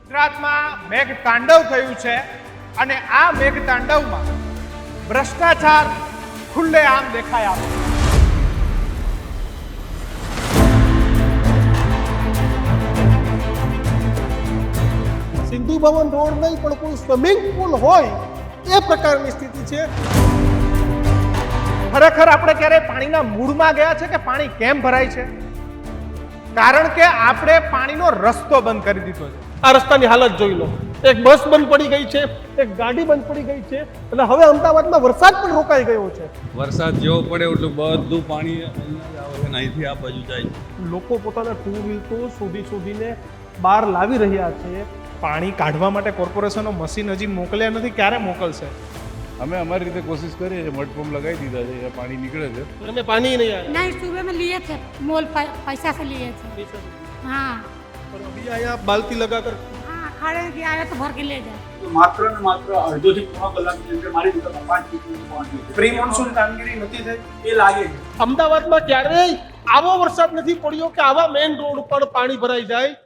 ગુજરાતમાં મેઘ તાંડવ થયું છે અને આ મેઘ તાંડવમાં ભ્રષ્ટાચાર ખુલ્લેઆમ દેખાય આવે છે. સિંધુ ભવન રોડ નહીં પણ કોઈ સ્વિમિંગ પુલ હોય એ પ્રકારની સ્થિતિ છે. ખરેખર આપણે ક્યારે પાણીના મૂળમાં ગયા છે કે પાણી કેમ ભરાય છે? કારણ કે આપણે પાણીનો રસ્તો બંધ કરી દીધો છે. આ રસ્તાની હાલત જોઈ લો, એક બસ બંધ પડી ગઈ છે, એક ગાડી બંધ પડી ગઈ છે અને હવે અમદાવાદમાં વરસાદ પણ રોકાઈ ગયો છે. વરસાદ જેવો પડે એટલું બધું પાણી અહીંયા આવે છે ને અહીંથી આ બાજુ જાય. લોકો પોતાના ટુ વ્હીલ તો શોધીને બહાર લાવી રહ્યા છે. પાણી કાઢવા માટે કોર્પોરેશનો મશીન હજી મોકલ્યા નથી. ક્યારે મોકલશે? અમે અમારી રીતે કોશિશ કરીએ છીએ, મટપંપ લગાવી દીધા છે, અહીંયા પાણી નીકળે છે. हमें पानी ही नहीं आया. नहीं, सुबह में लिए थे, मोल पैसा से लिए थे. हाँ और अभी आया बाल्टी लगाकर हाँ, खड़े कि आए तो भर के ले जाए. માત્ર ને માત્ર અડધોથી પોણા કલાકની અંદર મારી દુકાનમાં 5 ફૂટનું પાણી છે. પ્રી મોન્સૂન કામગીરી નથી થઈ. એ લાગે છે. અમદાવાદમાં ક્યારેય આવો વરસાદ નથી પડ્યો કે આવા મેઇન રોડ ઉપર પાણી ભરાઈ જાય.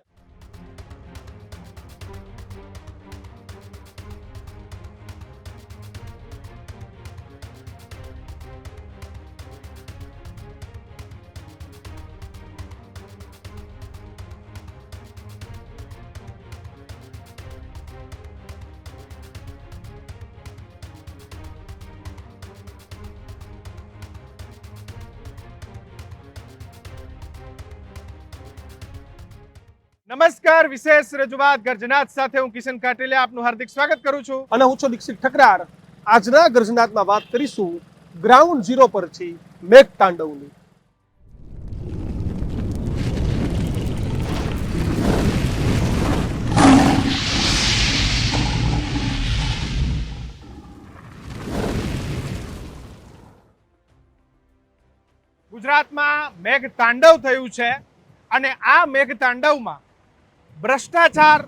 નમસ્કાર, વિશેષ રજૂઆત ગર્જનાથ સાથે હું કિશન કાટેલિયા આપનું હાર્દિક સ્વાગત કરું છું. અને હું છું દીક્ષિત ઠકરાર. આજના ગર્જનાથમાં વાત કરીશું ગ્રાઉન્ડ ઝીરો પરથી મેઘ તાંડવની. ગુજરાતમાં મેઘ તાંડવ થયું છે અને આ મેઘ તાંડવમાં ભ્રષ્ટાચાર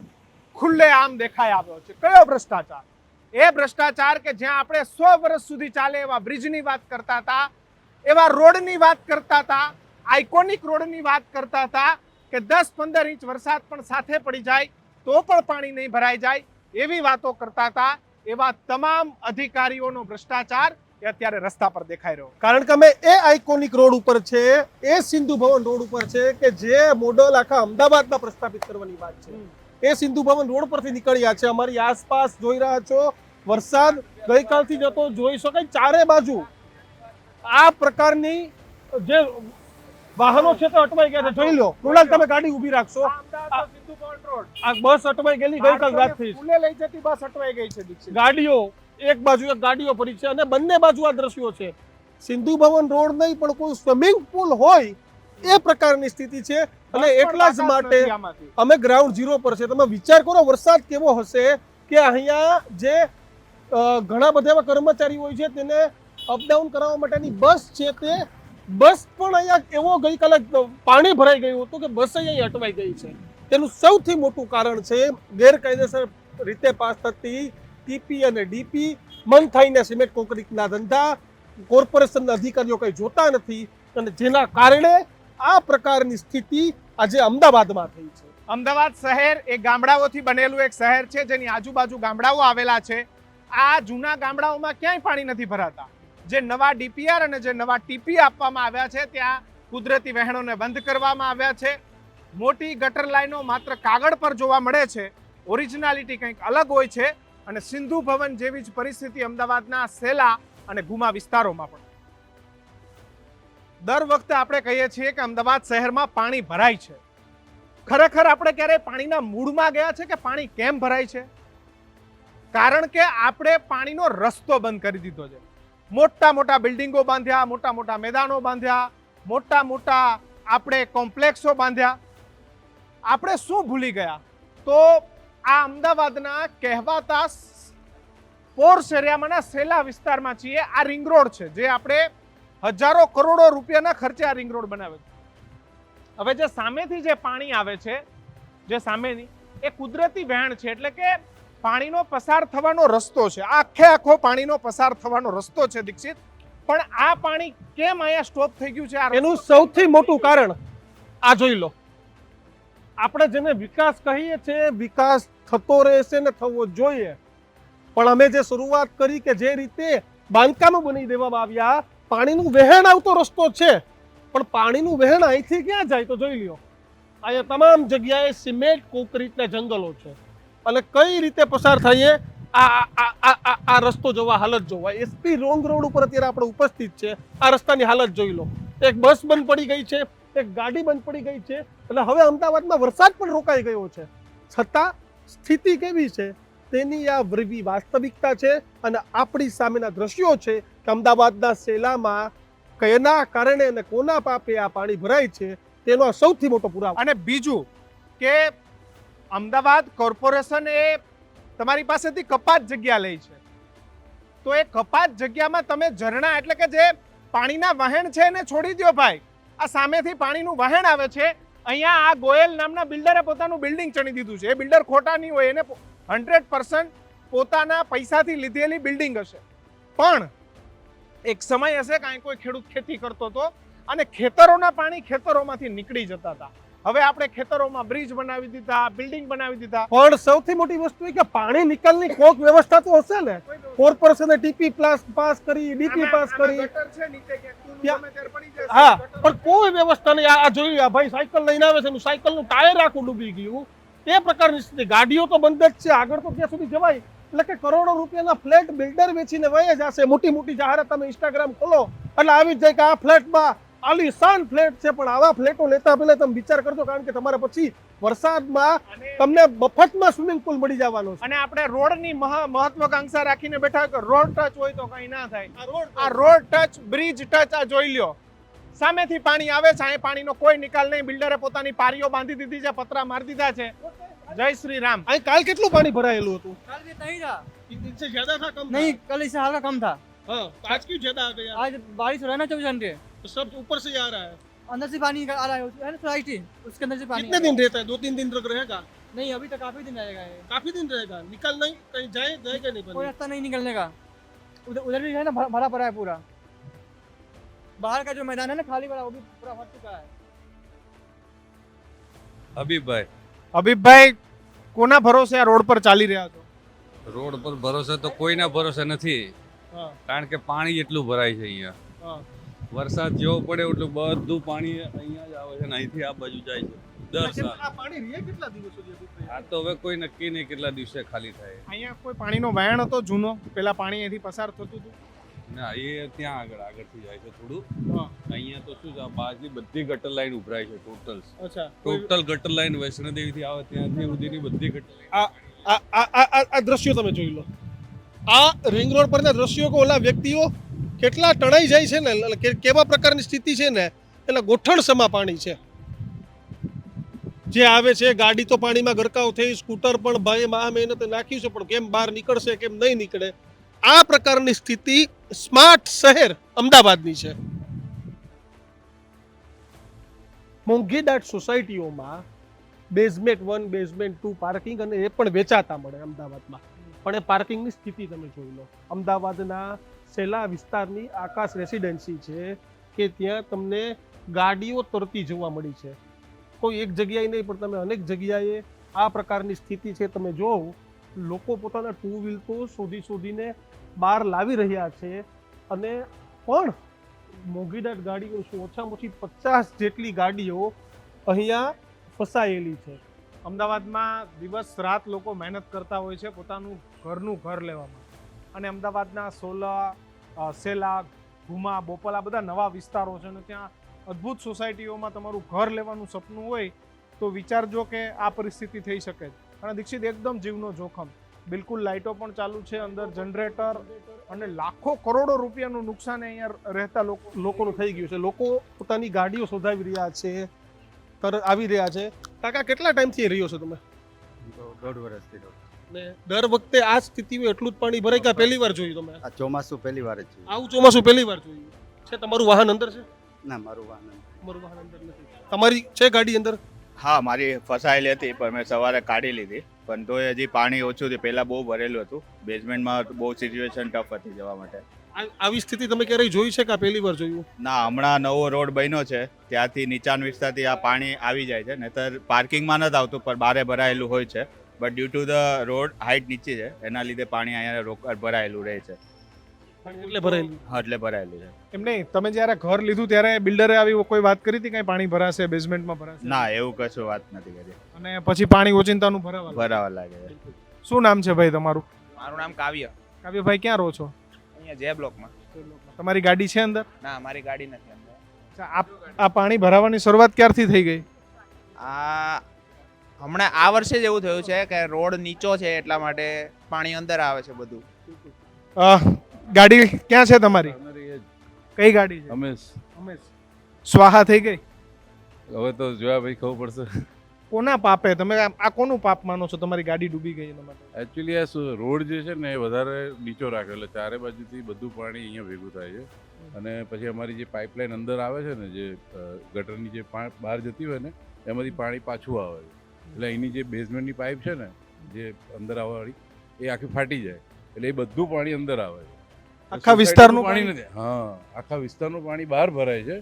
ખુલ્લેઆમ દેખાઈ આવ્યો છે. કયો ભ્રષ્ટાચાર? એ ભ્રષ્ટાચાર કે જ્યાં આપણે 100 વર્ષ સુધી ચાલે એવા બ્રિજની વાત કરતા હતા, એવા રોડની વાત કરતા હતા, આઇકોનિક રોડની વાત કરતા હતા કે 10-15 ઇંચ વરસાદ પણ સાથે પડી જાય તો પણ પાણી નહીં ભરાઈ જાય, એવી વાતો કરતા હતા. એવા તમામ અધિકારીઓનો ભ્રષ્ટાચાર એ અત્યારે રસ્તા પર દેખાઈ રહ્યો. કારણ કે અમે એ આઇકોનિક રોડ ઉપર છે, એ સિંધુ ભવન રોડ ઉપર છે કે જે મોડલ આખા અમદાવાદમાં પ્રસ્થાપિત કરવાની વાત છે. એ સિંધુ ભવન રોડ પરથી નીકળ્યા છે. અમારી આસપાસ જોઈ રહ્યા છો, વરસાદ ગઈકાલથી જતો જોઈ શકાય. ચારે બાજુ આ પ્રકારની જે વાહનો છે તે અટવાઈ ગયા છે. જોઈ લો કૃણાલ, તમે ગાડી ઊભી રાખશો. સિંધુ ભવન રોડ, આ બસ અટવાઈ ગયેલી ગઈકાલ રાતથી. ફૂલે લઈ જતી બસ અટવાઈ ગઈ છે. દીક્ષિત, ગાડીઓ એક બાજુ એક ગાડીઓ પડી છે અને બંને બાજુ આ દ્રશ્યો છે. સિંધુ ભવન રોડ નહીં પણ કોઈ સ્વિમિંગ પુલ હોય એ પ્રકારની સ્થિતિ છે. અને એટલા જ માટે અમે ગ્રાઉન્ડ ઝીરો પર છે. તમે વિચાર કરો વરસાદ કેવો હશે કે અહીંયા જે ઘણા બધા એવા કર્મચારી હોય છે તેને અપડાઉન કરાવવા માટેની બસ છે, તે બસ પણ અહીંયા એવો ગઈકાલે પાણી ભરાઈ ગયું હતું કે બસ અહીંયા અટવાઈ ગઈ છે. તેનું સૌથી મોટું કારણ છે ગેરકાયદેસર રીતે પાસ થતી ટીપી અને ડીપી, મન થઈને સિમેન્ટ કોન્ક્રીટના ધંધા. કોર્પોરેશનના અધિકારીઓ કંઈ જોતા નથી અને જેના કારણે આ પ્રકારની સ્થિતિ આજે અમદાવાદમાં થઈ છે. અમદાવાદ શહેર એ ગામડાઓથી બનેલું એક શહેર છે જેની આજુબાજુ ગામડાઓ આવેલા છે. આ જૂના ગામડાઓમાં ક્યાંય પાણી નથી ભરાતા. જે નવા ડીપીઆર અને જે નવા ટીપી આપવામાં આવ્યા છે ત્યાં કુદરતી વહેણોને બંધ કરવામાં આવ્યા છે. મોટી ગટર લાઈનો માત્ર કાગળ પર જોવા મળે છે, ઓરિજિનાલિટી કંઈક અલગ હોય છે. અને સિંધુ ભવન જેવી જ પરિસ્થિતિ અમદાવાદના સેલા અને ગુમા વિસ્તારોમાં પણ. દર વખતે આપણે કહીએ છીએ કે અમદાવાદ શહેરમાં પાણી ભરાય છે. ખરેખર આપણે ક્યારે પાણીના મૂળમાં ગયા છે કે પાણી કેમ ભરાય છે? કારણ કે આપણે પાણીનો રસ્તો બંધ કરી દીધો છે. મોટા મોટા બિલ્ડિંગો બાંધ્યા, મોટા મોટા મેદાનો બાંધ્યા, મોટા મોટા આપણે કોમ્પ્લેક્સો બાંધ્યા. આપણે શું ભૂલી ગયા? તો આ અમદાવાદના કહેવાતા પોર્સ એરિયામાંના સેલા વિસ્તારમાં છીએ. આ રિંગ રોડ છે જે આપણે હજારો કરોડો રૂપિયાના ખર્ચે આ રિંગ રોડ બનાવે છે. હવે જે સામેથી જે પાણી આવે છે, જે સામેની, એ કુદરતી વહેણ છે, એટલે કે પાણીનો પસાર થવાનો રસ્તો છે. આખો પાણીનો પસાર થવાનો રસ્તો છે દીક્ષિત. પણ આ પાણી કેમ અહીંયા સ્ટોપ થઈ ગયું છે? એનું સૌથી મોટું કારણ આ જોઈ લો. આપણે જેને વિકાસ કહીએ છીએ વિકાસ થતો રહેશે ને થવો જોઈએ, પણ અમે જે શરૂઆત કરી કે જે રીતે બાંધકામો બની દેવામાં આવ્યા, પાણીનું વહેણ આવતો રસ્તો છે, પણ પાણીનું વહેણ અહીંથી ક્યાં જાય તો જોઈ લ્યો. અહીંયા તમામ જગ્યાએ સિમેન્ટ કોન્ક્રીટના જંગલો છે અને કઈ રીતે પસાર થઈએ આ રસ્તો જોવા, હાલત જોવા. એસપી રોંગ રોડ ઉપર અત્યારે આપણે ઉપસ્થિત છે. આ રસ્તાની હાલત જોઈ લો. એક બસ બંધ પડી ગઈ છે, એક ગાડી બંધ પડી ગઈ છે, એટલે હવે અમદાવાદમાં વરસાદ પણ રોકાઈ ગયો છે. છતાં સ્થિતિ કેવી છે તેની આ વાસ્તવિકતા છે અને આપણી સામેના દ્રશ્યો છે કે અમદાવાદના સેલામાં કયાના કારણે અને કોના પાપે આ પાણી ભરાય છે તેનો આ સૌથી મોટો પુરાવો. અને બીજું કે અમદાવાદ કોર્પોરેશન એ તમારી પાસેથી કપાત જગ્યા લે છે, તો એ કપાત જગ્યામાં તમે ઝરણા એટલે કે જે પાણીના વહેણ છે એને છોડી દો ભાઈ. આ સામેથી પાણીનું વહેણ આવે છે. અહીંયા આ ગોયલ નામના બિલ્ડરે પોતાનું બિલ્ડિંગ ચણી દીધું છે. એ બિલ્ડર ખોટા નહીં હોય, એને 100% પોતાના પૈસાથી લીધેલી બિલ્ડિંગ હશે, પણ એક સમય હશે કાંઈ કોઈ ખેડૂત ખેતી કરતો હતો અને ખેતરોના પાણી ખેતરોમાંથી નીકળી જતા હતા. હવે આપણે ખેતરોમાં બ્રિજ બનાવી દીધા, બિલ્ડિંગ બનાવી દીધા. પણ સૌથી મોટી વસ્તુ એ કે પાણી નિકાલની કોઈક વ્યવસ્થા તો હશે ને. કોર્પોરેશને ટીપી પાસ કરી, ડીપી પાસ કરી, ગટર છે નીચે ક્યાંક, તું ગમે ત્યારે પડી જશે. હા, પણ કોઈ વ્યવસ્થા નહીં. આ જોયું, આ ભાઈ સાયકલ લઈને આવે છે, એનું સાયકલનું ટાયર આખું ડૂબી ગયું. એ પ્રકારની સ્થિતિ. ગાડીઓ તો બંધ જ છે, આગળ તો ત્યાં સુધી જવાય. એટલે કે કરોડો રૂપિયાના ફ્લેટ બિલ્ડર વેચીને વહી જશે. મોટી મોટી જાહેરાત તમે ઇન્સ્ટાગ્રામ ખોલો એટલે આવી જ જાય કે આ ફ્લેટમાં આલીશાન ફ્લેટ છે. પણ આવા ફ્લેટો લેતા પહેલા તમે વિચાર કરજો, કારણ કે તમારે પછી વરસાદમાં તમને મફતમાં સ્વિમિંગ પુલ મળી જવાનો છે. અને આપણે રોડની મહત્વાકાંક્ષા રાખીને બેઠા કે રોડ ટચ હોય તો કંઈ ના થાય. આ રોડ ટચ, બ્રિજ ટચ, આ જોઈ લ્યો. સામેથી પાણી આવે છે, અહીં પાણીનો કોઈ નિકાલ નહીં. બિલ્ડરે પોતાની પારીઓ બાંધી દીધી છે, પતરા મારી દીધા છે. જય શ્રી રામ. અહીં કાલ કેટલું પાણી ભરાયેલું હતું? कल भी नहीं था, इनसे ज्यादा था, कम नहीं कल इससे हल्का कम था. हाँ, आज क्यों ज्यादा आ गया? आज बारिश हो रहा है ना 24 घंटे, तो सब ऊपर से ही आ रहा है. अंदर से पानी आ रहा है ना सोसाइटी, उसके अंदर से पानी कितने दिन रहता है? 2-3 दिन तक रहेगा? नहीं, अभी तक काफी दिन रहेगा ये. काफी दिन रहेगा. निकल नहीं कहीं जाएगा नहीं कोई पानी. रास्ता नहीं निकलने का. उधर भी है ना भरा पड़ा है पूरा. बाहर का जो मैदान है ना खाली पड़ा, वो भी पूरा भर चुका है. હબીબભાઈ, અભિભાઈ, કોના ભરોસે આ રોડ પર ચાલી રહ્યા છો? રોડ પર ભરોસે તો કોઈના ભરોસે નથી, હા, કારણ કે પાણી એટલું ભરાય છે અહીંયા. હા. વરસાદ જેવો પડે એટલું બધું પાણી અહીંયા જ આવે છે ને અહીંથી આ બાજુ જાય છે દર સાલ. આ પાણી રહે કેટલા દિવસ સુધી હજુ? આ તો હવે કોઈ નક્કી નહીં કેટલા દિવસે ખાલી થાય. અહીંયા કોઈ પાણીનો વહેણ હતો જૂનો, પેલા પાણી અહીંથી પસાર થતું હતું? ના, એ ત્યાં આગળથી જાય છે થોડું. હા. અહીંયા તો શું છે, આ બાજુની બધી ગટર લાઈન ઉભરાય છે. અચ્છા. ટોટલ ગટર લાઈન વૈષ્ણોદેવીથી આવે ત્યાંથી સુધીની બધી ગટર લાઈન. આ દ્રશ્યો તમે જોઈ લો. આ રિંગ રોડ પરના દ્રશ્યો કે ઓલા વ્યક્તિઓ કેટલા તણાઈ જાય છે ને, એટલે કેવા પ્રકારની સ્થિતિ છે ને, એટલે ગોઠણ સમા પાણી છે. જે આવે છે ગાડી તો પાણીમાં ગરકાવ થઈ, સ્કૂટર પણ ભાઈ મહા મહેનતે નાખ્યું છે, પણ કેમ બહાર નીકળશે કેમ નહીં નીકળે, આ પ્રકારની સ્થિતિ સ્માર્ટ શહેર અમદાવાદની છે. મોંઘીદાટ સોસાયટીઓમાં બેઝમેન્ટ 1, બેઝમેન્ટ 2 પાર્કિંગ, અને એ પણ વેચાતા મળે અમદાવાદમાં. પણ એ પાર્કિંગની સ્થિતિ તમે જોઈ લો. અમદાવાદના સેલા વિસ્તારની આકાશ રેસિડેન્સી છે કે ત્યાં તમને ગાડીઓ તરતી જોવા મળી છે. કોઈ એક જગ્યાએ નહીં પણ તમે અનેક જગ્યાએ આ પ્રકારની સ્થિતિ છે. તમે જોવો, લોકો પોતાના ટુ વ્હીલ તો શોધીને બહાર લાવી રહ્યા છે, અને પણ મોંઘીદાટ ગાડીઓ શું, ઓછામાં ઓછી 50 જેટલી ગાડીઓ અહીંયા ફસાયેલી છે. અમદાવાદમાં દિવસ રાત લોકો મહેનત કરતા હોય છે પોતાનું ઘરનું ઘર લેવામાં, અને અમદાવાદના સોલા, સેલા, ઘુમા, બોપલ, આ બધા નવા વિસ્તારો છે, અને ત્યાં અદ્ભુત સોસાયટીઓમાં તમારું ઘર લેવાનું સપનું હોય તો વિચારજો કે આ પરિસ્થિતિ થઈ શકે છે. અને દીક્ષિત, એકદમ જીવનો જોખમ. બિલકુલ લાઇટો પણ ચાલુ છે, અંદર જનરેટર, અને લાખો કરોડો રૂપિયાનું નુકસાન અહીંયા રહેતા લોકોનું થઈ ગયું છે. લોકો પોતાની ગાડીઓ શોધાવી રહ્યા છે, આવી રહ્યા છે. કાકા, કેટલા ટાઈમથી રહ્યો છો તમે? 1.5 વર્ષથી. ને દર વખતે આ સ્થિતિમાં એટલું જ પાણી ભરાય કે પહેલી વાર જોયું તમે? આ ચોમાસું પહેલી વાર જ છે. આવું ચોમાસું પહેલી વાર જોયું છે. તમારું વાહન અંદર છે? ના, મારું વાહન તમારું વાહન અંદર નથી. તમારી છે ગાડી અંદર? હા, મારી ફસાયેલી હતી, પણ મેં સવારે કાઢી લીધી. પણ તોય હજી પાણી ઓછું છે. પહેલાં બહુ ભરેલું હતું. બેઝમેન્ટમાં બહુ સિચ્યુએશન ટફ હતી જવા માટે. આવી સ્થિતિ તમે ક્યારેય જોઈ છે કે આ પહેલી વાર જોયું? ના, હમણાં નવો રોડ બન્યો છે ત્યાંથી નીચાણ વિસ્તારથી આ પાણી આવી જાય છે, નહીતર પાર્કિંગમાં નથી આવતું પણ બારે ભરાયેલું હોય છે. But due to the road height નીચી છે એના લીધે પાણી અહીંયા ભરાયેલું રહે છે. એટલે ભરાયેલું. હા, એટલે ભરાયેલું છે. એમ નહીં, તમે જ્યારે ઘર લીધું ત્યારે બિલ્ડરે આવી કોઈ વાત કરી હતી કઈ પાણી ભરાશે, બેઝમેન્ટમાં ભરાશે? ના, એવું કશું વાત નથી કરી. અને પછી પાણી ઓચિંતાનું ભરાવા લાગે છે. શું નામ છે ભાઈ તમારું? મારું નામ કાવ્ય. કાવ્યભાઈ, ક્યાં રહો છો? અહીંયા જે બ્લોકમાં. તમારી ગાડી છે અંદર? ના, મારી ગાડી નથી અંદર. આ પાણી ભરાવાની શરૂઆત ક્યારથી થઈ ગઈ? આ હમણાં આ વર્ષે જ એવું થયું છે કે રોડ નીચો છે એટલા માટે પાણી અંદર આવે છે બધું. ગાડી ક્યાં છે તમારી? કઈ ગાડી છે? હમેશ. સ્વાહા થઈ ગઈ? હવે તો જોયા ભાઈ ખબર પડશે. કોના પાપે તમે આ કોનું પાપ માનો છો તમારી ગાડી ડૂબી ગઈ એના માટે? એકચ્યુઅલી આ રોડ જે છે ને એ વધારે નીચો રાખ્યો એટલે ચારે બાજુથી બધું પાણી અહીંયા ભેગું થાય છે. અને પછી અમારી જે પાઇપલાઇન અંદર આવે છે ને, જે ગટરની જે બહાર જતી હોય ને એમાંથી પાણી પાછું આવે છે. એટલે અહીંની જે બેઝમેન્ટની પાઇપ છે ને, જે અંદર આવવાવાળી, એ આખી ફાટી જાય એટલે એ બધું પાણી અંદર આવે છે. આખા વિસ્તારનું પાણી નથી. હા, આખા વિસ્તારનું પાણી બહાર ભરાય છે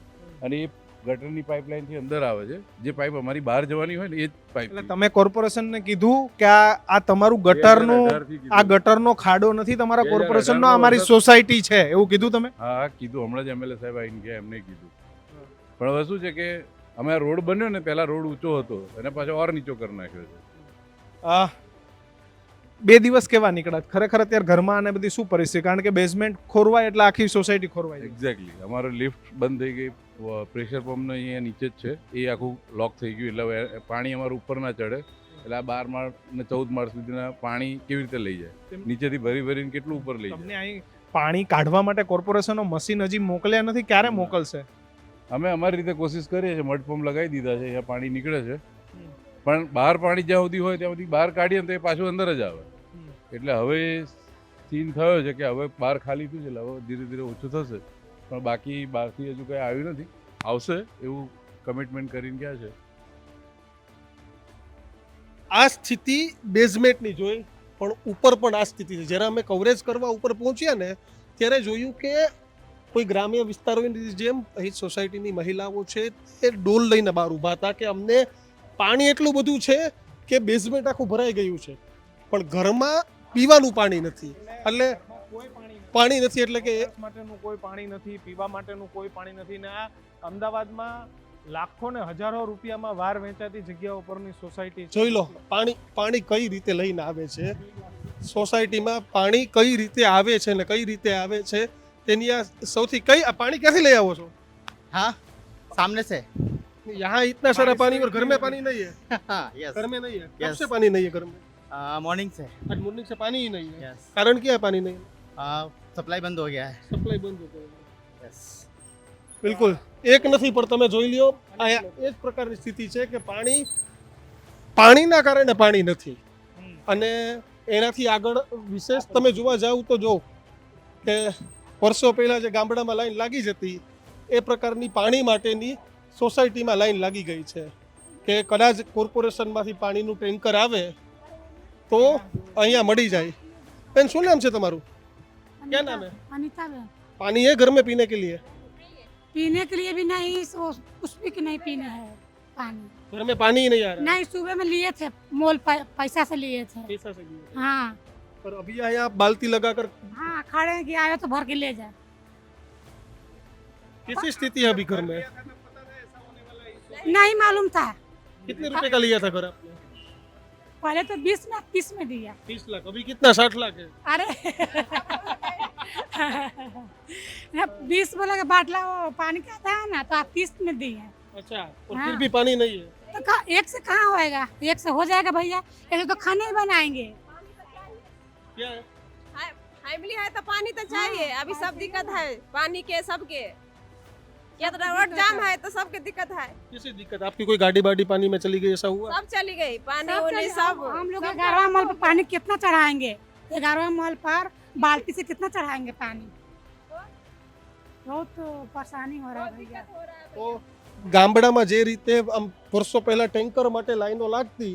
અને એ ગટરની પાઇપલાઇન થી અંદર આવે છે. જે પાઇપ અમારી બહાર જવાની હોય ને એ જ પાઇપ. એટલે તમે કોર્પોરેશનને કીધું કે આ તમારું ગટરનો ખાડો નથી તમારા કોર્પોરેશનનો, અમારી સોસાયટી છે એવું કીધું તમે? હા, કીધું. હમણાં જ એમએલએ સાહેબ આવીને ગયા, એમને કીધું. પણ હવે શું છે કે અમે આ રોડ બન્યો ને, પહેલા રોડ ઊંચો હતો અને પાછો ઓર નીચો કરી નાખ્યો છે. 2 દિવસ કેવા નીકળ્યા ખરેખર અત્યારે ઘરમાં? અને બધી શું પરિસ્થિતિ? કારણ કે બેઝમેન્ટ ખોરવાય એટલે આખી સોસાયટી ખોરવાય. એક્ઝેક્ટલી. અમારો લિફ્ટ બંધ થઈ ગઈ, પ્રેશર પંપ અહીંયા નીચે જ છે, એ આખું લોક થઈ ગયું. એટલે પાણી અમારું ઉપર ના ચડે એટલે આ 12 માળ ને 14 માળ સુધીના પાણી કેવી રીતે લઈ જાય? નીચેથી ભરીને કેટલું ઉપર લઈ જાય? તમને અહીં પાણી કાઢવા માટે કોર્પોરેશનનો મશીન હજી મોકલ્યા નથી, ક્યારે મોકલશે? અમે અમારી રીતે કોશિશ કરીએ છીએ, મડ પંપ લગાવી દીધા છે, અહીંયા પાણી નીકળે છે. પણ બહાર પાણી જ્યાં સુધી હોય ત્યાં સુધી બહાર કાઢીએ તો એ પાછું અંદર જ આવે. એટલે હવે સીન થયો છે કે હવે બહાર ખાલી થયું છે એટલે હવે ધીરે ધીરે ઓછું થશે. પણ બાકી બહારથી હજુ કંઈ આવ્યું નથી, આવશે એવું કમિટમેન્ટ કરીને ગયા છે. આ સ્થિતિ બેઝમેન્ટની જોઈ, પણ ઉપર પણ આ સ્થિતિ છે. જ્યારે અમે કવરેજ કરવા ઉપર પહોંચ્યા ને ત્યારે જોયું કે કોઈ ગ્રામ્ય વિસ્તારોની જેમ અહીં સોસાયટીની મહિલાઓ છે એ ડોલ લઈને બહાર ઊભા હતા કે અમને પાણી એટલું બધું છે કે બેઝમેન્ટ આખું ભરાઈ ગયું છે, પણ ઘરમાં પીવાનું પાણી નથી. એટલે પાણી નથી, એટલે કે માટેનું કોઈ પાણી નથી, પીવા માટેનું કોઈ પાણી નથી. ને આ અમદાવાદમાં લાખો ને હજારો રૂપિયામાં વાર વેચાતી જગ્યાઓ પરની સોસાયટી જોઈ લો પાણી કઈ રીતે લઈને આવે છે સોસાયટીમાં, પાણી કઈ રીતે આવે છે ને કઈ રીતે આવે છે તેની આ સૌથી આ પાણી ક્યાંથી લઈ આવો છો? हाँ, सामने से. यहाँ इतना सारा पानी और घर में पानी नहीं है? यस. घर में नहीं है? कब Yes. से पानी नहीं है घर में? मॉर्निंग से. आज मॉर्निंग से पानी ही नहीं है. यस. कारण क्या है पानी नहीं? सप्लाई बंद हो गया है. સપ્લાય બંધ हो गया. यस. બિલકુલ એક નથી, પણ તમે જોઈ લ્યો આ એ જ પ્રકારની સ્થિતિ છે કે પાણીના કારણે પાણી નથી. અને એનાથી આગળ વિશેષ તમે જોવા જાવ તો જો કે વર્ષો પહેલા જે ગામડામાં લાઈન લાગી જતી એ પ્રકારની પાણી માટેની સોસાયટીમાં લાઈન લાગી ગઈ છે કે કદાચ કોર્પોરેશનમાંથી પાણીનું ટેન્કર આવે તો અહીંયા મળી જાય. બેન, શું નામ છે તમારું? क्या नाम है? अनीता बहन। पानी है घर में पीने के लिए? पीने के लिए भी नहीं, कुछ भी नहीं पीना है पानी। घर में पानी ही नहीं आ रहा? नहीं, सुबह में लिए थे, मोल पैसा से लिए थे। पैसा से लिए? हाँ पर अभी आए आप बाल्टी लगाकर, हाँ, खड़े कि आए तो भर के ले जाए। कैसी स्थिति है अभी घर में? नहीं मालूम था, कितने रुपए का लिया था घर आपने? पहले तो 20 में 30 में दिया। 30 लाख, अभी कितना 60 लाख है? अरे 20 बोला के बाटला वो पानी का था ना, तो आप 30 में दिए। अच्छा, और हाँ। फिर भी पानी नहीं है? तो एक से कहाँ होएगा? एक से हो जाएगा भैया, ऐसे तो खाने ही बनाएंगे। क्या है? फैमिली है तो पानी तो चाहिए। अभी सब दिक्कत है पानी के, सबके या तो रोड जाम है तो सबके दिक्कत है। कैसी दिक्कत? आपकी कोई गाड़ी बाड़ी पानी में चली गई, ऐसा हुआ? सब चली गई पानी सब उनी चले- सब। हम लोग 11वां माल पर पानी कितना चढ़ाएंगे? 11वां माल पर बाल्टी से कितना चढ़ाएंगे पानी? बहुत परेशानी हो रहा है भैया। તો ગામડામાં જે રીતે આમ વર્ષો પહેલા ટેન્કર માટે લાઈનો લાગતી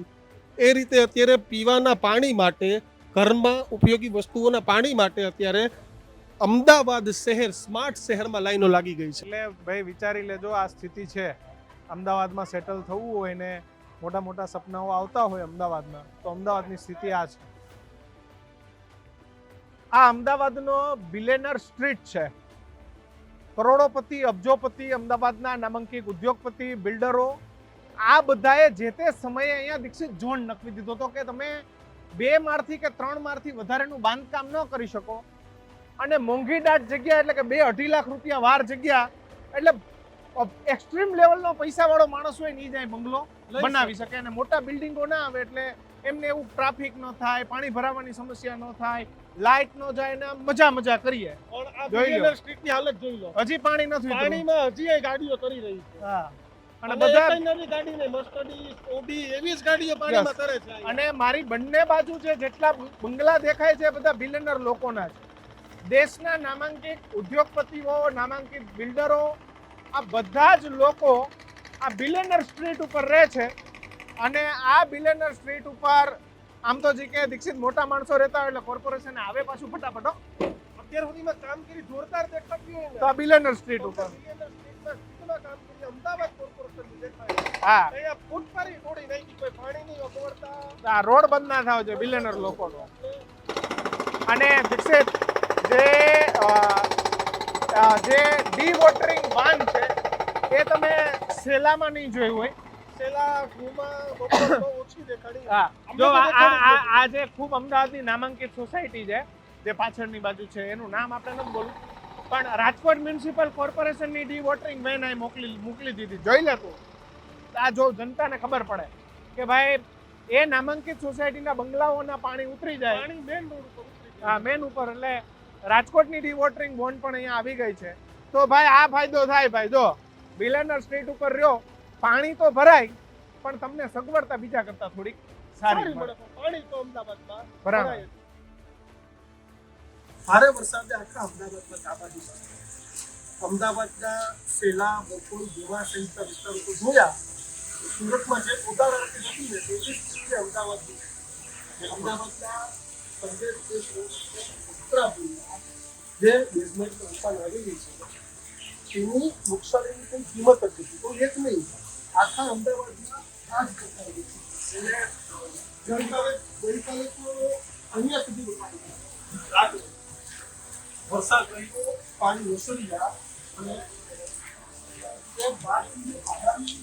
એ રીતે અત્યારે પીવાના પાણી માટે, ઘરમાં ઉપયોગી વસ્તુઓના પાણી માટે અત્યારે અમદાવાદ શહેર સ્માર્ટ શહેરમાં લાઈનો લાગી ગઈ છે. એટલે ભાઈ વિચારી લેજો, આ સ્થિતિ છે. અમદાવાદમાં સેટલ થવું હોય ને મોટા મોટા સપનાઓ આવતા હોય અમદાવાદના, તો અમદાવાદની સ્થિતિ આ છે. આ અમદાવાદનો બિલિયનર સ્ટ્રીટ છે. કરોડોપતિ, અબજોપતિ, અમદાવાદના નામાંકિત ઉદ્યોગપતિ, બિલ્ડરો, આ બધાએ જે તે સમયે અહીંયા દીક્ષિત ઝોન નક્કી દીધો હતો કે તમે 2 માળથી કે 3 માળથી વધારેનું બાંધકામ ન કરી શકો. અને મોંઘી દાટ જગ્યા એટલે કે 2-2.5 લાખ રૂપિયા વાર જગ્યા, એટલે એક્સ્ટ્રીમ લેવલનો પૈસાવાળો માણસ હોય નહીં જાય બંગલો બનાવી શકે. અને મોટા બિલ્ડિંગો ના આવે એટલે એમને એવું ટ્રાફિક ન થાય, પાણી ભરાવાની સમસ્યા ન થાય, લાઇટ ન જાય ને મજા કરીએ. પણ આ જોઈ લો. બિલિયનર સ્ટ્રીટની હાલત જોઈ લો. હજી પાણી નથી ઉતર્યું. પાણીમાં હજી એ ગાડીઓ તરી રહી છે. હા. અને અને બધા એકય નાની ગાડી નહીં, મર્સિડીઝ, ઓડી એવી જ ગાડીઓ પાણીમાં તરે છે. અને મારી બંને બાજુ છે જેટલા બંગલા દેખાય છે બધા બિલિયનર લોકોના છે. દેશના નામાંકિત ઉદ્યોગપતિઓ, નામાંકિત બિલ્ડરો, આ બધા જ લોકો આ બિલિયનર સ્ટ્રીટ ઉપર રહે છે. અને આ બિલિયનર સ્ટ્રીટ ઉપર આમ તો જે કે દીક્ષિત મોટા માણસો રહેતા હોય એટલે કોર્પોરેશન આવે પાછું ફટાફટ. અત્યાર સુધીમાં કામગીરી જોરદાર દેખાતી હોય ને, તો આ બિલિયનર સ્ટ્રીટ ઉપર બિલિયનર સ્ટ્રીટમાં કેટલા કામગીરી અમદાવાદ કોર્પોરેશનની દેખાય. હા, અહીંયા ફૂટપારી તોડી નાખી, કોઈ પાણીની અગવડતા. આ રોડ બંધ ના થાવ છે બિલિયનર લોકોનો. અને દીક્ષિત જે ડી વોટરિંગ વાન છે એ તમે સેલામાં નહીં જોયું હોય. છેલ્લા ઘઉંમાં બપોર બહુ ઓછી દેખાડી. હા, અમને જો તો દેખાડી આ જે ખૂબ અમદાવાદની નામાંકિત સોસાયટી છે જે પાછળની બાજુ છે, એનું નામ આપણે નથી બોલું, પણ રાજકોટ મ્યુનિસિપલ કોર્પોરેશનની ડી વોટરિંગ વેન અહીં મોકલી દીધી. જોઈ લે તું, આ જો જનતાને ખબર પડે કે ભાઈ એ નામાંકિત સોસાયટીના બંગલાઓના પાણી ઉતરી જાય. પાણી મેન રોડ ઉપર ઉતરી જાય. હા, મેન ઉપર. એટલે રાજકોટની ડી વોટરિંગ બોન્ડ પણ અહીંયા આવી ગઈ છે. તો ભાઈ આ ફાયદો થાય. ભાઈ જો બિલિયનર સ્ટ્રીટ ઉપર રહ્યો, પાણી તો ભરાય પણ તમને સગવડતા બીજા કરતા થોડીક સારી સારી મળે. મળે. પણ પાણી તો અમદાવાદમાં બરાબર. ભરાય જ. ભારે વરસાદે આખા અમદાવાદમાં તાબાજી પાડી. અમદાવાદના સેલા, બકોલ, ગોવા સહિતના વિસ્તારો તો જોયા. સુરતમાં જે ઉદાહરણ નથી ને તેવી સ્થિતિ અમદાવાદની. અમદાવાદના સંદેશ દેશ ઉત્તરાપુરમાં જે બેઝમેન્ટનું નુકસાન આવી ગઈ છે તેની નુકસાનીની કોઈ કિંમત જ નથી. તો એક નહીં, આખા અમદાવાદમાં આ જ ઘટના થઈ છે. ગઈકાલે તો અહીંયા સુધી પાણી વરસાદ રહ્યો, પાણી વસૂલી ગયા અને એ બાદની આગામી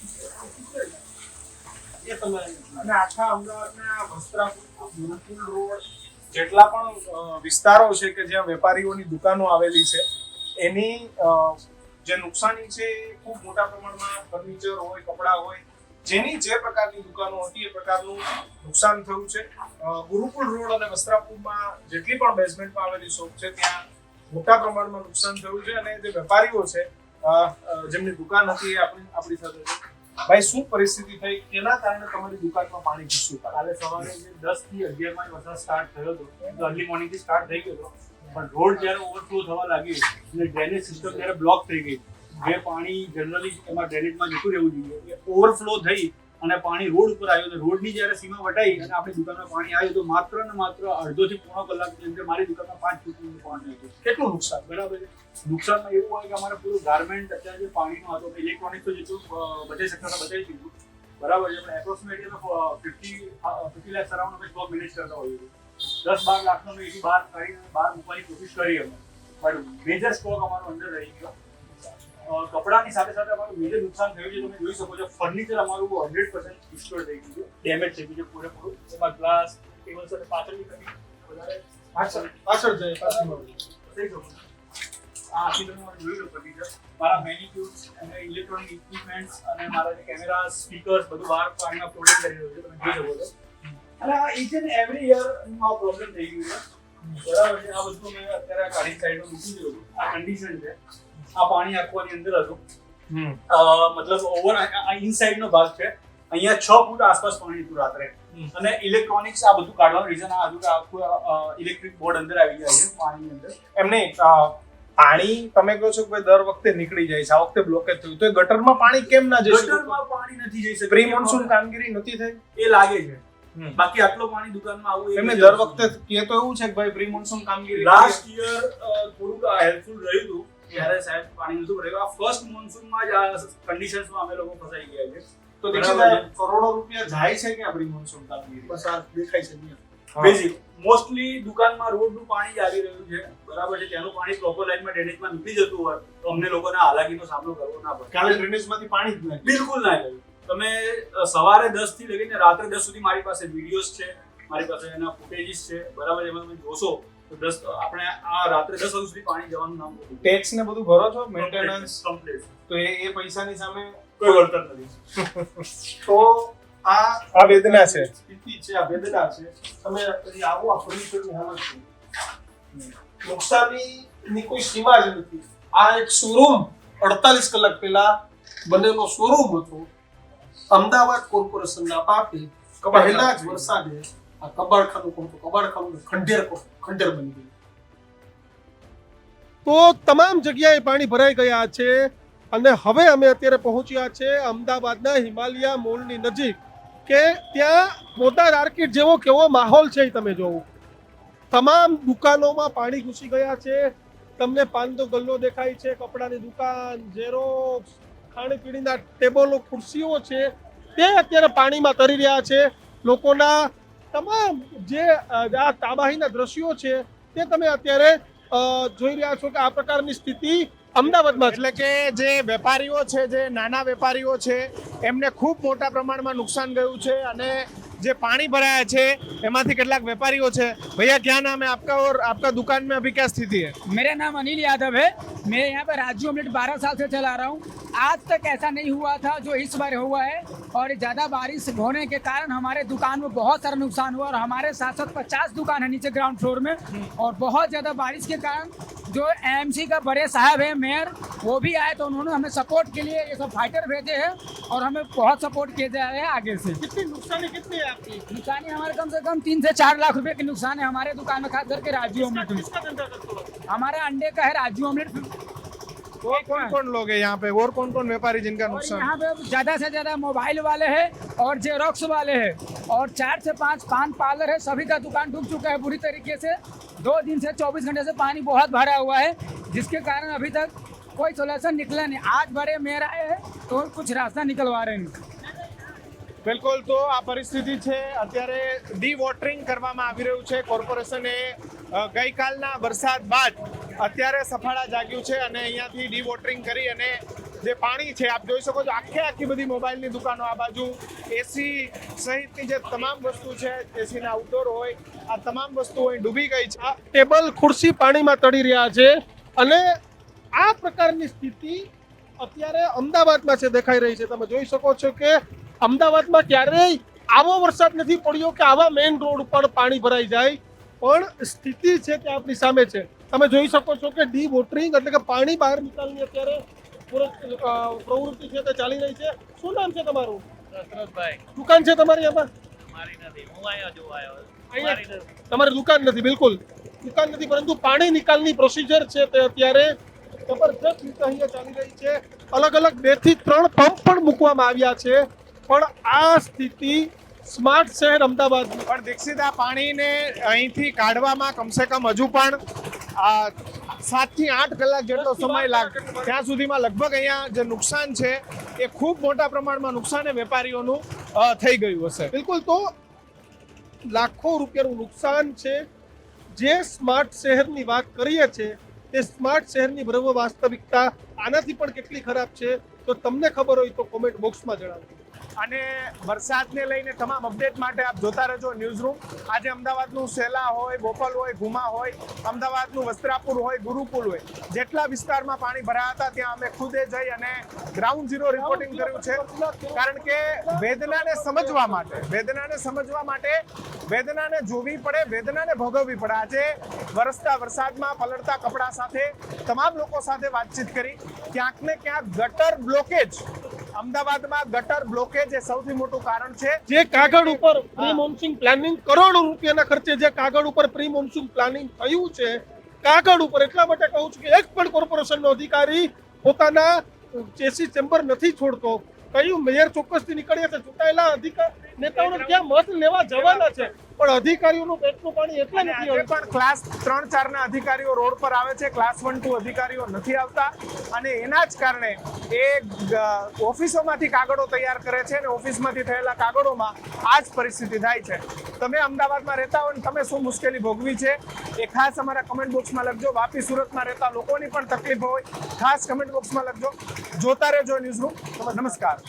એ તમે અને આખા અમદાવાદના વસ્ત્રાપુર, ગુરુકુલ રોડ, જેટલા પણ વિસ્તારો છે કે જ્યાં વેપારીઓની દુકાનો આવેલી છે, એની જે નુકસાની છે એ ખૂબ મોટા પ્રમાણમાં ફર્નિચર હોય, કપડા હોય, જેની જે પ્રકારની દુકાનો હતી એ પ્રકારનું નુકસાન થયું છે. ગુરુકુલ રોડ અને વસ્ત્રાપુરમાં જેટલી પણ બેઝમેન્ટમાં આવેલી શોપ છે ત્યાં મોટા પ્રમાણમાં નુકસાન થયું છે. અને જે વેપારીઓ છે જેમની દુકાન હતી એ આપણી સાથે છે. ભાઈ, શું પરિસ્થિતિ થઈ, કેના કારણે તમારી દુકાનમાં પાણી ઘૂસ્યું? કાલે સવારે 10 થી 11 માં વરસાદ સ્ટાર્ટ થયો હતો, અર્લી મોર્નિંગ થી સ્ટાર્ટ થઈ ગયો હતો, પણ રોડ જ્યારે ઓવરફ્લો થવા લાગ્યો અને ડ્રેનેજ સિસ્ટમ જ્યારે બ્લોક થઈ ગઈ, જે પાણી જનરલી એમાં ડ્રેનેજમાં જતું રહેવું જોઈએ એ ઓવરફ્લો થઈ અને પાણી રોડ ઉપર આવ્યું. અને રોડની જ્યારે સીમા વટાઈ અને આપણી દુકાનમાં પાણી આવ્યું તો માત્ર ને માત્ર અડધો થી પોણો કલાકની અંદર મારી દુકાનમાં 5 ફૂટનું પાણી હતું. કેટલું નુકસાન? બરાબર છે. નુકસાનમાં એવું હોય કે અમારે પૂરું ગાર્મેન્ટ અત્યારે જે પાણીનો હતો, ઇલેક્ટ્રોનિક્સ તો જેટલું બચાવી શકતા બચાવી દીધું. બરાબર છે. આપણે એપ્રોક્સિમેટલી 50 લાખ અરાઉન્ડ અમે સ્ટોક મેનેજ કરતા હોઈએ છીએ. 10-12 લાખનો અમે એથી બહાર કાઢીને બહાર મૂકવાની કોશિશ કરી અમે, પણ મેજર સ્ટોક અમારો અંદર રહી ગયો. કપડાની સાથે સાથે અમારું મેજર નુકસાન થયું છે. તમે જોઈ શકો છો ફર્નિચર અમારું 100% ડિસ્ટ્રોય થઈ ગયું છે, ડેમેજ થઈ ગયું છે પૂરેપૂરું. એમાં ગ્લાસ, ટેબલ્સ અને પાછળની કમી વધારે પાછળ જાય પાછળ થઈ ગયું. આ આખી તમે જોઈ લો ફર્નિચર, મારા મેનિક્યુર્સ અને ઇલેક્ટ્રોનિક ઇક્વિપમેન્ટ્સ અને મારા જે કેમેરા, સ્પીકર્સ બધું બહાર પાણીમાં ફ્લોટિંગ કરી રહ્યું છે, તમે જોઈ શકો છો. અને આ ઈચ એન્ડ એવરી યર આ પ્રોબ્લેમ થઈ ગયું છે. બરાબર છે. આ બધું મેં અત્યારે કાઢી સાઈડમાં મૂકી દીધું. આ કન્ડિશન છે. આ પાણી આખવાની અંદર હતું. મતલબ ઓવર ઇનસાઇડ નો ભાગ છે. અહીંયા 6 ફૂટ આસપાસ પાણી હતું રાત્રે. અને ઇલેક્ટ્રોનિક્સ આ બધું કાઢવાનું રીઝન આ હતું કે આખું ઇલેક્ટ્રિક બોર્ડ અંદર આવી જાય છે પાણીની અંદર. એમને પાણી તમે કહો છો કે દર વખતે નીકળી જાય છે, આ વખતે બ્લોકેજ થયું, તો એ ગટરમાં પાણી કેમ ના જઈ શકે? ગટરમાં પાણી નથી જઈ શકતું. પ્રી મોન્સૂન કામગીરી નથી થઈ એ લાગે છે. બાકી આટલો પાણી દુકાનમાં આવું એમને દર વખતે કે તો એવું છે કે ભાઈ પ્રી મોન્સૂન કામગીરી લાસ્ટ યર થોડુંક હેલ્પફુલ રહ્યું હતું ત્યારે સાહેબ પાણી નતું ભરાયું. આ ફર્સ્ટ મોન્સૂનમાં જ આ કન્ડિશન્સમાં અમે લોકો ફસાઈ ગયા છે. તો દીક્ષિતભાઈ કરોડો રૂપિયા જાય છે કે પ્રી મોન્સૂન કામગીરી બસ આ દેખાય છે અહીંયા. બેઝિક મોસ્ટલી દુકાનમાં રોડનું પાણી જ આવી રહ્યું છે, બરાબર છે. ત્યાંનું પાણી પ્રોપર લાઈનમાં ડ્રેનેજમાં નીકળી જતું હોય તો અમને લોકોને હાલાકીનો સામનો કરવો ના પડે. કાલે ડ્રેનેજમાંથી પાણી જ નહીં. બિલકુલ ના ગયું. તમે સવારે 10 થી લઈને રાત્રે 10 સુધી મારી પાસે વિડીયોઝ છે, મારી પાસે એના ફૂટેજીસ છે, બરાબર. એમાં તમે જોશો તો આપણે આ રાત્રે 10 વાગ્યા સુધી પાણી જવાનું નામ નથી. ટેક્સ ને બધું ભરો છો, મેન્ટેનન્સ કમ્પ્લીટ. તો એ પૈસાની સામે કોઈ વળતર નથી. તો આ વેદના છે, સ્થિતિ છે, આ વેદના છે. તમે પછી આવો આ ફર્નિચરની હાલત છે, નુકસાનની કોઈ સીમા જ નથી. આ એક શોરૂમ 48 કલાક પહેલા બનેલો શોરૂમ હતો. અમદાવાદ કોર્પોરેશનના પાપે પહેલા જ વરસાદે આ કબાડખાનું ખંડેર બની ગયું. તો તમામ જગ્યાએ પાણી ભરાઈ ગયા છે અને હવે અમે અત્યારે પહોંચ્યા છે અમદાવાદના હિમાલયા મોલની નજીક કે ત્યાં પોદાર આર્કેડ જેવો કેવો માહોલ છે તમે જોવો. તમામ દુકાનોમાં પાણી ઘૂસી ગયા છે. તમને પાનનો ગલ્લો દેખાય છે, કપડાની દુકાન, ઝેરોક્સ, ખાણીપીણીના ટેબલો, ખુરશીઓ છે તે અત્યારે પાણીમાં તરી રહ્યા છે. લોકોના તમામ જે આ તાબાહીના દ્રશ્યો છે તે તમે અત્યારે જોઈ રહ્યા છો કે આ પ્રકારની સ્થિતિ અમદાવાદમાં. એટલે કે જે વેપારીઓ છે, જે નાના વેપારીઓ છે, એમને ખૂબ મોટા પ્રમાણમાં નુકસાન ગયું છે અને જે पानी भराया है एमांथी કેટલાક વેપારીઓ છે. भैया क्या नाम है आपका और आपका दुकान में अभी क्या स्थिति है? मेरा नाम अनिल यादव है. मैं यहाँ पर राजू ऑमलेट 12 साल से चला रहा हूँ. आज तक ऐसा नहीं हुआ था जो इस बार हुआ है और ज़्यादा बारिश होने के कारण हमारे दुकान में बहुत सारा नुकसान हुआ और हमारे साथ साथ 50 दुकान है नीचे ग्राउंड फ्लोर में और बहुत ज़्यादा बारिश के कारण जो एमसी का बड़े साहब है मेयर वो भी आए तो उन्होंने हमें सपोर्ट के लिए ये सब फाइटर भेजे हैं और हमें बहुत सपोर्ट किए जा रहे हैं आगे से. कितनी नुकसानी कितनी है आपकी? नुकसानी हमारे कम से कम 3 से 4 लाख रुपए की नुकसान है हमारे दुकान में, खास करके राजू ऑमलेट में. हमारे अंडे का है राजू ऑमलेट. और कौन कौन लोग हैं यहाँ पे और कौन कौन व्यापारी जिनका नुकसान? यहाँ पे ज्यादा से ज्यादा मोबाइल वाले हैं और जेरोक्स वाले हैं और 4 से 5 पान पार्लर है. सभी का दुकान डूब चुका है बुरी तरीके से. 2 दिन से 24 घंटे से पानी बहुत भरा हुआ है जिसके कारण अभी तक कोई सोल्यूशन निकला नहीं. आज बड़े मेयर आए हैं तो कुछ रास्ता निकलवा रहे हैं. બિલકુલ. તો આ પરિસ્થિતિ છે. અત્યારે ડી વોટરિંગ કરવામાં આવી રહ્યું છે. કોર્પોરેશને ગઈકાલના વરસાદ બાદ અત્યારે સફાળા જાગ્યું છે અને અહીંયાથી ડી વોટરિંગ કરી અને જે પાણી છે આપ જોઈ શકો છો આખી બધી મોબાઈલની દુકાનો આ બાજુ એસી સહિતની જે તમામ વસ્તુ છે એસીના આઉટડોર હોય આ તમામ વસ્તુ અહીં ડૂબી ગઈ છે. ટેબલ ખુરશી પાણીમાં તળી રહ્યા છે અને આ પ્રકારની સ્થિતિ અત્યારે અમદાવાદમાં છે દેખાઈ રહી છે. તમે જોઈ શકો છો કે અમદાવાદમાં ક્યારેય આવો વરસાદ નથી પડ્યો કે આવા મેઇન રોડ ઉપર પાણી ભરાઈ જાય, પણ સ્થિતિ છે તે આપણી સામે છે. તમે જોઈ શકો છો કે ડી વોટરિંગ એટલે કે પાણી બહાર નિકાલની અત્યારે પ્રવૃત્તિ છે તે ચાલી રહી છે. શું નામ છે તમારું? દશરથભાઈ. દુકાન છે તમારી આમાં? મારી નથી, હું અહીંયા જોવા આવ્યો. તમારી દુકાન નથી? બિલકુલ દુકાન નથી, પરંતુ પાણી નિકાલની પ્રોસિજર છે તે અત્યારે જબરજસ્ત રીતે અહીંયા ચાલી રહી છે. અલગ અલગ 2 થી 3 પંપ પણ મૂકવામાં આવ્યા છે, પણ આ સ્થિતિ સ્માર્ટ શહેર અમદાવાદ. પણ દીક્ષિત આ પાણીને અહીંથી કાઢવામાં કમસે કમ હજુ પણ 7 થી 8 કલાક જેટલો સમય લાગે. ત્યાં સુધીમાં લગભગ અહીંયા જે નુકસાન છે એ ખૂબ મોટા પ્રમાણમાં નુકસાન વેપારીઓનું થઈ ગયું હશે. બિલકુલ. તો લાખો રૂપિયાનું નુકસાન છે. જે સ્માર્ટ શહેરની વાત કરીએ છીએ તે સ્માર્ટ શહેરની ભવ્ય વાસ્તવિકતા આનાથી પણ કેટલી ખરાબ છે તો તમને ખબર હોય તો કોમેન્ટ બોક્સમાં જણાવજો. અને વરસાદને લઈને તમામ અપડેટ માટે આપ જોતા રહેજો ન્યૂઝ રૂમ. આજે અમદાવાદનું સેલા હોય, બોપલ હોય, ઘુમા હોય, અમદાવાદનું વસ્ત્રાપુર હોય, ગુરુકુલ હોય, જેટલા વિસ્તારમાં પાણી ભરાયા હતા ત્યાં અમે ખુદે જઈ અને ગ્રાઉન્ડ ઝીરો રિપોર્ટિંગ કર્યું છે. કારણ કે વેદનાને સમજવા માટે વેદનાને જોવી પડે, વેદનાને ભોગવવી પડે. આજે વરસતા વરસાદમાં પલળતા કપડા સાથે તમામ લોકો સાથે વાતચીત કરી. ક્યાંક ને ક્યાંક ગટર બ્લોકેજ, અમદાવાદમાં ગટર બ્લોકેજ એ સૌથી મોટું કારણ છે. જે કાગળ ઉપર પ્રી મોન્સૂન પ્લાનિંગ કરોડો રૂપિયાના ખર્ચે જે કાગળ ઉપર પ્રી મોન્સૂન પ્લાનિંગ થયું છે, કાગળ ઉપર એટલા માટે કહું છું કે એક પણ કોર્પોરેશનનો અધિકારી પોતાના ચેસી ચેમ્બર નથી છોડતો. કયું મેયર ચોક્કસથી નીકળ્યા છે, ચૂંટાયેલા નેતાઓને ક્યાં મત લેવા જવાના છે, પણ અધિકારીઓનું પેટનું પાણી એટલે નથી આજે આવતું. પણ ક્લાસ 3-4 ના અધિકારીઓ રોડ પર આવે છે, ક્લાસ 1-2 અધિકારીઓ નથી આવતા અને એના જ કારણે એ ઓફિસોમાંથી કાગળો તૈયાર કરે છે અને ઓફિસમાંથી થયેલા કાગળોમાં આ જ પરિસ્થિતિ થાય છે. તમે અમદાવાદમાં રહેતા હો ને તમે શું મુશ્કેલી ભોગવી છે એ ખાસ અમારા કમેન્ટ બોક્સમાં લખજો. વાપી સુરતમાં રહેતા લોકોની પણ તકલીફ હોય ખાસ કમેન્ટ બોક્સમાં લખજો. જોતા રહેજો ન્યૂઝરૂમ. નમસ્કાર.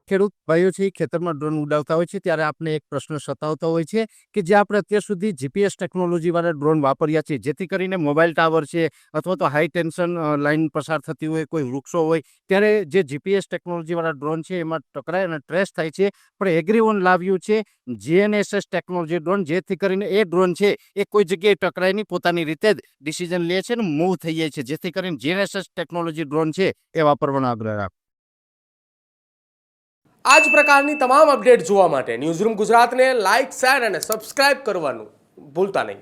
ખેડૂત ભાઈઓ છે ખેતરમાં ડ્રોન ઉડાવતા હોય છે ત્યારે આપણે એક પ્રશ્ન સતાવતો હોય છે કે જે આપણે અત્યાર સુધી જીપીએસ ટેકનોલોજીવાળા ડ્રોન વાપર્યા છે, જેથી કરીને મોબાઈલ ટાવર છે અથવા તો હાઈ ટેન્શન લાઇન પસાર થતી હોય, કોઈ વૃક્ષો હોય, ત્યારે જે જીપીએસ ટેકનોલોજીવાળા ડ્રોન છે એમાં ટકરાય અને ટ્રેસ થાય છે. પણ એગ્રીવન લાવ્યું છે GNSS ટેકનોલોજી ડ્રોન, જેથી કરીને એ ડ્રોન છે એ કોઈ જગ્યાએ ટકરાય નહીં, પોતાની રીતે જ ડિસિઝન લે છે અને મૂવ થઈ જાય છે, જેથી કરીને GNSS ટેકનોલોજી ડ્રોન છે એ વાપરવાનો આગ્રહ રાખો. આ જ પ્રકારની તમામ અપડેટ જોવા માટે ન્યૂઝરૂમ ગુજરાતને લાઇક, શેર અને સબસ્ક્રાઇબ કરવાનું ભૂલતા નહીં.